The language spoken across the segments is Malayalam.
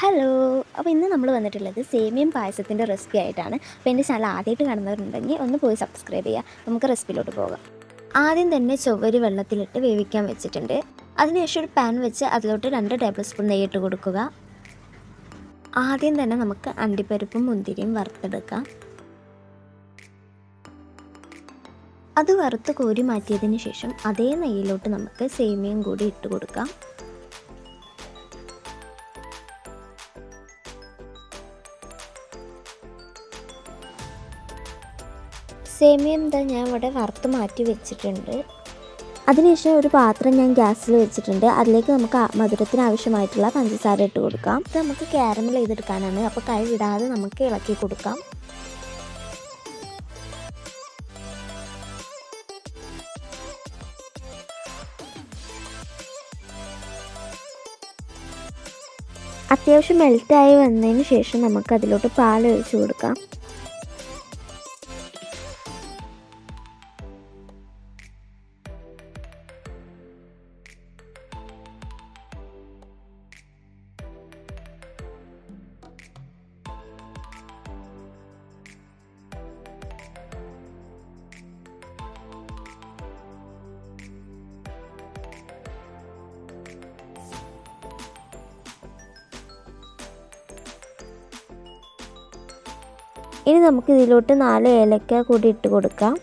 ഹലോ. അപ്പോൾ ഇന്ന് നമ്മൾ വന്നിട്ടുള്ളത് സേമിയം പായസത്തിൻ്റെ റെസിപ്പി ആയിട്ടാണ്. അപ്പോൾ എൻ്റെ ചാനൽ ആദ്യമായിട്ട് കാണുന്നവരുണ്ടെങ്കിൽ ഒന്ന് പോയി സബ്സ്ക്രൈബ് ചെയ്യുക. നമുക്ക് റെസിപ്പിയിലോട്ട് പോകാം. ആദ്യം തന്നെ ചൊവ്വരി വെള്ളത്തിലിട്ട് വേവിക്കാൻ വെച്ചിട്ടുണ്ട്. അതിനുശേഷം ഒരു പാൻ വെച്ച് അതിലോട്ട് 2 ടേബിൾ സ്പൂൺ നെയ്യ് ഇട്ട് കൊടുക്കുക. ആദ്യം തന്നെ നമുക്ക് അണ്ടിപ്പരിപ്പും മുന്തിരിയും വറുത്തെടുക്കാം. അത് വറുത്ത് കോരി മാറ്റിയതിന് ശേഷം അതേ നെയ്യിലോട്ട് നമുക്ക് സേമിയം കൂടി ഇട്ട് കൊടുക്കാം. സേമിയം ഞാൻ ഇവിടെ വറുത്ത് മാറ്റി വെച്ചിട്ടുണ്ട്. അതിനുശേഷം ഒരു പാത്രം ഞാൻ ഗ്യാസിൽ വെച്ചിട്ടുണ്ട്. അതിലേക്ക് നമുക്ക് മധുരത്തിന് ആവശ്യമായിട്ടുള്ള പഞ്ചസാര ഇട്ട് കൊടുക്കാം. ഇത് നമുക്ക് കാരമൽ ചെയ്തെടുക്കാനാണ്. അപ്പോൾ കൈ വിടാതെ നമുക്ക് ഇളക്കി കൊടുക്കാം. അത്യാവശ്യം മെൽറ്റായി വന്നതിന് ശേഷം നമുക്ക് അതിലോട്ട് പാൽ ഒഴിച്ച് കൊടുക്കാം. ഇനി നമുക്ക് ഇതിലോട്ട് 4 ഏലക്ക കൂടി ഇട്ട് കൊടുക്കാം.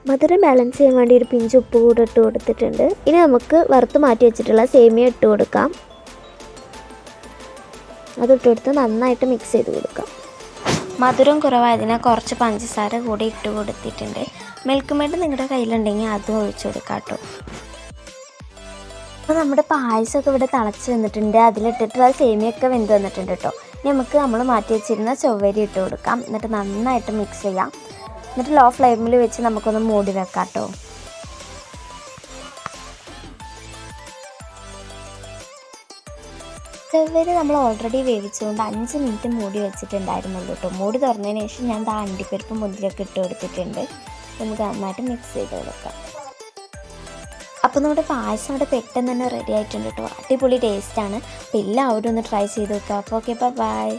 മധുരം ബാലൻസ് ചെയ്യാൻ വേണ്ടി ഒരു പിഞ്ച് ഉപ്പ് കൂടി ഇട്ട് കൊടുത്തിട്ടുണ്ട്. ഇനി നമുക്ക് വറുത്ത് മാറ്റി വെച്ചിട്ടുള്ള സേമിയ ഇട്ട് കൊടുക്കാം. അതിട്ട് കൊടുത്ത് നന്നായിട്ട് മിക്സ് ചെയ്ത് കൊടുക്കാം. മധുരം കുറവായതിനാൽ കുറച്ച് പഞ്ചസാര കൂടി ഇട്ട് കൊടുത്തിട്ടുണ്ട്. മിൽക്ക് മെയ്ഡ് നിങ്ങളുടെ കയ്യിലുണ്ടെങ്കിൽ അതും ഒഴിച്ചു കൊടുക്കാം കേട്ടോ. അപ്പോൾ നമ്മുടെ പായസമൊക്കെ ഇവിടെ തിളച്ച് വന്നിട്ടുണ്ട്. അതിലിട്ടിട്ടുള്ള സേമിയൊക്കെ വെന്ത് വന്നിട്ടുണ്ട് കേട്ടോ. ഇനി നമുക്ക് നമ്മൾ മാറ്റി വെച്ചിരുന്ന ചൊവ്വരി ഇട്ട് കൊടുക്കാം. എന്നിട്ട് നന്നായിട്ട് മിക്സ് ചെയ്യാം. എന്നിട്ട് ലോ ഫ്ലെയിമിൽ വെച്ച് നമുക്കൊന്ന് മൂടി വെക്കാം കേട്ടോ. ചൊവ്വരി നമ്മൾ ഓൾറെഡി വേവിച്ചുകൊണ്ട് 5 മിനിറ്റ് മൂടി വെച്ചിട്ടുണ്ടായിരുന്നുള്ളൂ കേട്ടോ. മൂടി തുറന്നതിന് ശേഷം ഞാൻ അണ്ടിപ്പരിപ്പ് മുന്തിരിയൊക്കെ ഇട്ട് കൊടുത്തിട്ടുണ്ട്. നമുക്ക് നന്നായിട്ട് മിക്സ് ചെയ്ത് കൊടുക്കാം. അപ്പോൾ നമ്മുടെ പായസം അവിടെ പെട്ടെന്ന് തന്നെ റെഡി ആയിട്ടുണ്ട് കേട്ടോ. അടിപൊളി ടേസ്റ്റാണ്. അപ്പോൾ എല്ലാവരും ഒന്ന് ട്രൈ ചെയ്ത് നോക്കുക. അപ്പോൾ ഓക്കെ, ബൈ.